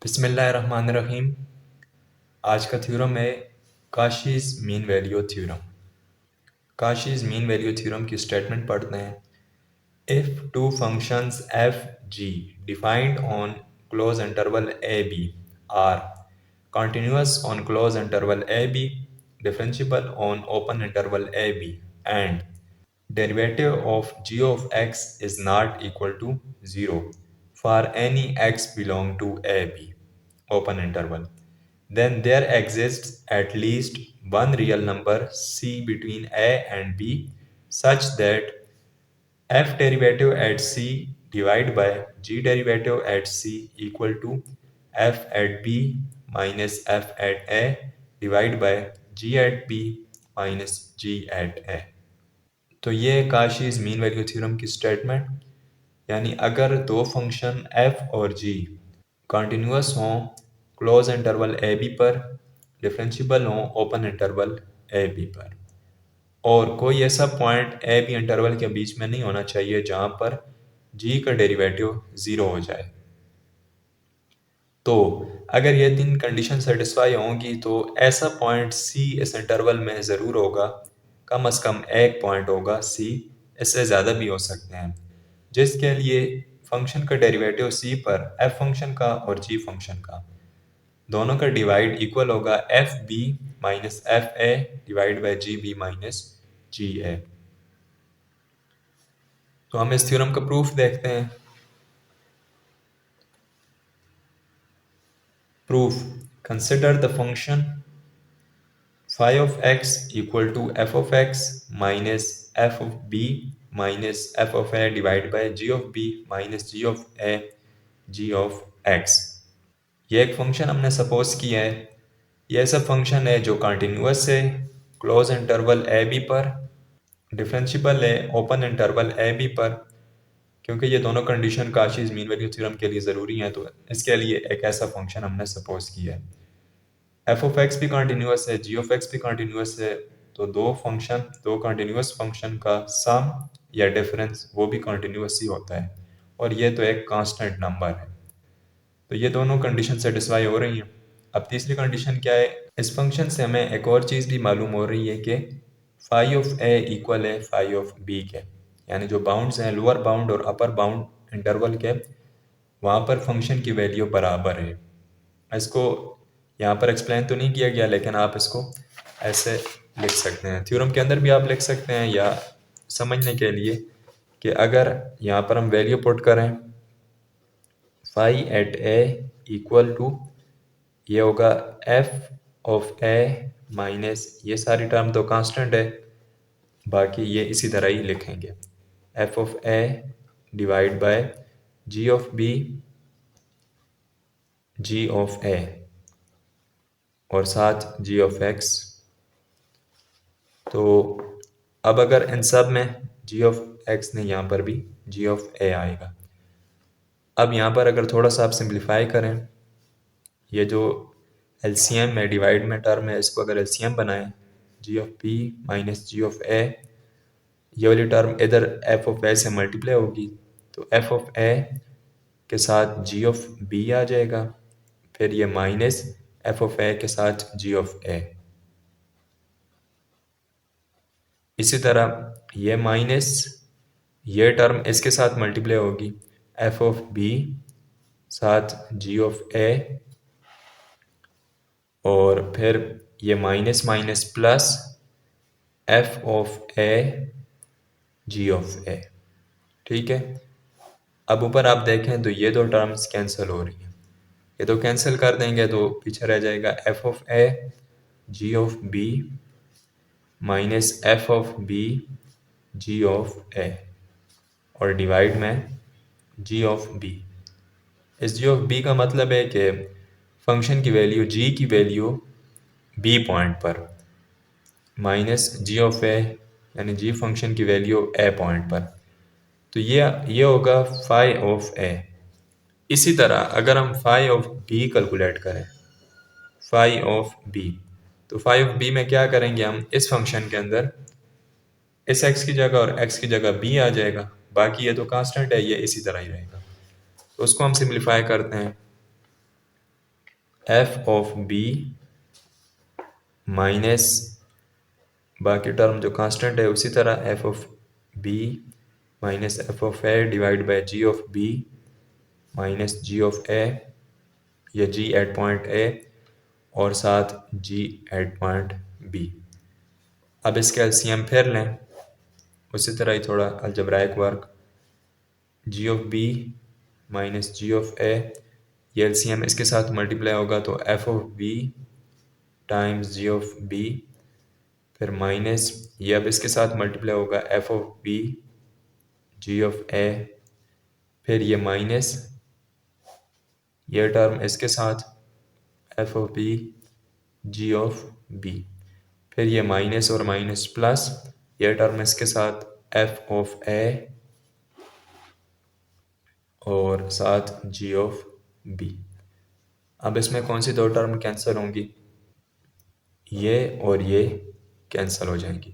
बिस्मिल्लाहिर्रहमानिर्रहीम। आज का थ्योरम है Cauchy's mean value theorem. Cauchy's mean value theorem की स्टेटमेंट पढ़ते हैं। If two functions F G defined on closed interval A B are continuous on closed interval a b, differentiable on open interval a b, and derivative of g of x is not equal to 0 for any x belong to a b open interval, then there exists at least one real number c between a and b such that f derivative at c divided by g derivative at c equal to f at b minus f at a divided by g at b minus g at a। तो ये है Cauchy's mean value theorem की statement. यानी अगर दो function f और g continuous हों close interval A B पर, डिफरेंशियबल हों ओपन इंटरवल ए बी पर, और कोई ऐसा पॉइंट ए बी इंटरवल के बीच में नहीं होना चाहिए जहाँ पर g का डेरिवेटिव ज़ीरो हो जाए। तो अगर ये तीन कंडीशन सेटिस्फाई होंगी तो ऐसा पॉइंट c इस इंटरवल में ज़रूर होगा, कम से कम एक पॉइंट होगा c, इससे ज़्यादा भी हो सकते हैं, जिसके लिए फंक्शन का डेरिवेटिव c पर f फंक्शन का और g फंक्शन का दोनों का डिवाइड इक्वल होगा F B minus F A divide by G B minus G A. तो हम इस थ्योरम का प्रूफ देखते हैं। Proof: consider the function phi of X equal to F of X minus F of B minus F of A divide by G of B minus G of A G of x. ये एक function हमने suppose किया है। ये ऐसा function है जो continuous है क्लोज इंटरवल ए बी पर, डिफरेंशियबल है ओपन इंटरवल ए बी पर। क्योंकि ये दोनों condition Kashi's mean value theorem के लिए ज़रूरी हैं, तो इसके लिए एक ऐसा फंक्शन हमने सपोज किया है। एफ ऑफ एक्स भी कंटिन्यूअस है, जी ऑफ एक्स भी कंटिन्यूअस है, तो दो कंटिन्यूअस फंक्शन का सम या डिफरेंस वो भी कंटिन्यूअस ही होता है, और ये तो एक कांस्टेंट नंबर है। तो ये दोनों कंडीशन सेटिस्फाई हो रही हैं। अब तीसरी कंडीशन क्या है? इस फंक्शन से हमें एक और चीज़ भी मालूम हो रही है कि फाई ऑफ ए इक्वल है फाई ऑफ बी के, यानी जो बाउंड्स हैं लोअर बाउंड और अपर बाउंड इंटरवल के, वहाँ पर फंक्शन की वैल्यू बराबर है। इसको यहाँ पर एक्सप्लेन तो नहीं किया गया, लेकिन आप इसको ऐसे लिख सकते हैं, थ्योरम के अंदर भी आप लिख सकते हैं, या समझने के लिए कि अगर यहाँ पर हम वैल्यू पुट करें phi at A equal to, ये होगा एफ ऑफ ए माइनस, ये सारी टर्म तो कांस्टेंट है, बाकी ये इसी तरह ही लिखेंगे, F of A divide by G of B G of A और साथ जी ऑफ एक्स। तो अब अगर इन सब में जी ऑफ एक्स नहीं, यहाँ पर भी जी ऑफ ए आएगा। अब यहाँ पर अगर थोड़ा सा आप सिंप्लीफाई करें, ये जो एलसीएम में डिवाइड में टर्म है, इसको अगर एलसीएम बनाएं, G of P minus G of A, ये वाली टर्म इधर एफ ऑफ ए से मल्टीप्लाई होगी, तो एफ ऑफ ए के साथ जी ऑफ बी आ जाएगा, फिर ये माइनस एफ ऑफ ए के साथ जी ऑफ ए, इसी तरह ये माइनस ये टर्म इसके साथ मल्टीप्लाई होगी, एफ ऑफ बी साथ जी ऑफ ए, और फिर ये minus minus plus F of A G of A. ठीक है, अब ऊपर आप देखें तो ये दो टर्म्स कैंसिल हो रही हैं, ये तो कैंसिल कर देंगे तो पीछे रह जाएगा F of A G of B minus F of B G of A, और डिवाइड में जी ऑफ बी। इस जी ऑफ बी का मतलब है कि फंक्शन की वैल्यू जी की वैल्यू बी पॉइंट पर माइनस जी ऑफ ए, यानी जी फंक्शन की वैल्यू ए पॉइंट पर, तो ये होगा फाई ऑफ ए। इसी तरह अगर हम फाई ऑफ बी कैलकुलेट करें, फाई ऑफ बी, तो फाई ऑफ बी में क्या करेंगे हम, इस फंक्शन के अंदर इस एक्स की जगह और एक्स की जगह बी आ जाएगा, बाकी ये तो कांस्टेंट है, ये इसी तरह ही रहेगा। तो उसको हम सिंप्लीफाई करते हैं, एफ ऑफ बी माइनस बाकी टर्म जो कांस्टेंट है उसी तरह F of B minus F of A divide by G of B minus G of A या जी एट पॉइंट ए और साथ जी एट पॉइंट बी। अब इसका एलसीएम फिर लें उसी तरह ही थोड़ा algebraic work G of B minus G of A ये एलसीएम इसके साथ मल्टीप्लाई होगा तो F of B times G of B फिर माइनस ये अब इसके साथ मल्टीप्लाई होगा F of B G of A फिर ये माइनस ये टर्म इसके साथ F of B G of B फिर ये माइनस और माइनस प्लस ये टर्म इसके साथ एफ ऑफ ए और साथ जी ऑफ बी। अब इसमें कौन सी दो टर्म कैंसिल होंगी? ये और ये कैंसिल हो जाएंगी।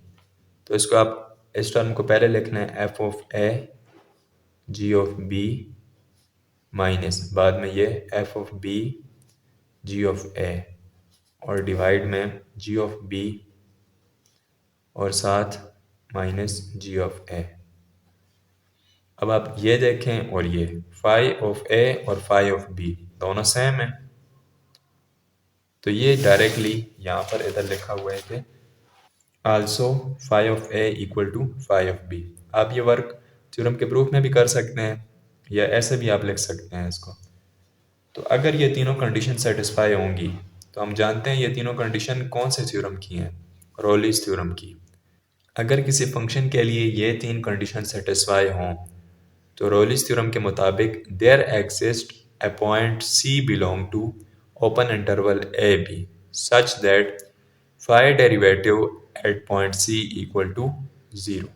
तो इसको आप इस टर्म को पहले लिखना है F of A G of B minus बाद में ये F of B G of A और डिवाइड में जी ऑफ बी और साथ माइनस जी ऑफ ए। अब आप ये देखें और ये फाई ऑफ ए और फाई ऑफ बी दोनों सेम है तो ये डायरेक्टली यहाँ पर इधर लिखा हुआ है कि also phi of A equal to phi of B. आप ये वर्क थ्योरम के प्रूफ में भी कर सकते हैं या ऐसे भी आप लिख सकते हैं इसको। तो अगर ये तीनों कंडीशन सेटिस्फाई होंगी तो हम जानते हैं ये तीनों कंडीशन कौन से थ्योरम की हैं? रोलिस थ्योरम की। अगर किसी फंक्शन के लिए ये तीन कंडीशन सेटिस्फाई हों तो रोलिस थ्योरम के मुताबिक there exist a point C belong to open interval AB such that phi derivative at point C equal to 0।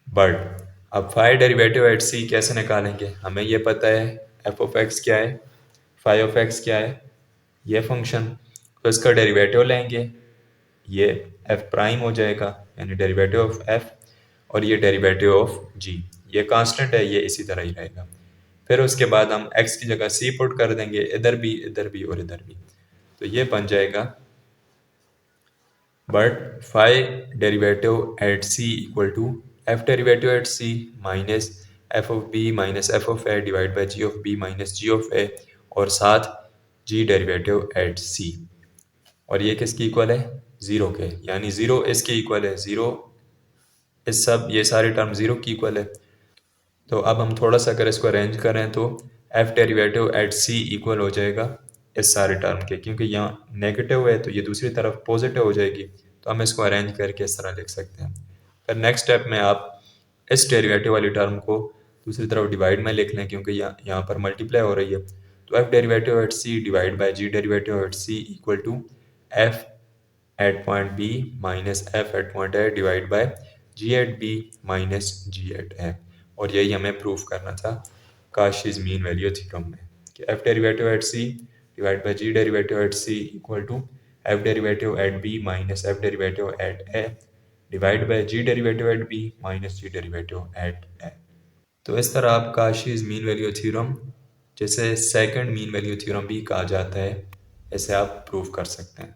But अब फाई डेरिवेटिव एट सी कैसे निकालेंगे? हमें ये पता है एफ ऑफ एक्स क्या है, फाई ऑफ एक्स क्या है, ये फंक्शन। तो इसका डेरिवेटिव लेंगे, ये एफ प्राइम हो जाएगा यानी डेरिवेटिव ऑफ एफ और ये डेरिवेटिव ऑफ जी। ये कांस्टेंट है, ये इसी तरह ही रहेगा। फिर उसके बाद हम एक्स की जगह सी पुट कर देंगे, इधर भी और इधर भी। तो ये बन जाएगा but phi derivative at C equal to F derivative at C minus F of B minus F of A divide by G of B minus G of A और साथ जी डेरिवेटिव एट सी। और ये किसकी इक्वल है? Zero के, यानी zero इसके equal है। ज़ीरो इस सब ये सारे टर्म ज़ीरो की इक्वल है। तो अब हम थोड़ा सा अगर इसको अरेंज करें तो F derivative at C equal हो जाएगा इस सारे टर्म के, क्योंकि यहाँ नेगेटिव है तो ये दूसरी तरफ पॉजिटिव हो जाएगी। तो हम इसको अरेंज करके इस तरह लिख सकते हैं। फिर नेक्स्ट स्टेप में आप इस डेरिवेटिव वाली टर्म को दूसरी तरफ डिवाइड में लिख लें, क्योंकि यहाँ पर मल्टीप्लाई हो रही है। तो F derivative at C divide by G derivative at C equal to F at point B minus F at point A divide by G at B minus G at A. और यही हमें proof करना था Kashee's mean value theorem में कि F derivative at C divide by G derivative at C equal to F derivative at B minus F derivative at A divide by G derivative at B minus G derivative at A. तो इस तरह आप Cauchy's mean value theorem, जिसे second mean value theorem भी कहा जाता है, इसे आप प्रूव कर सकते हैं।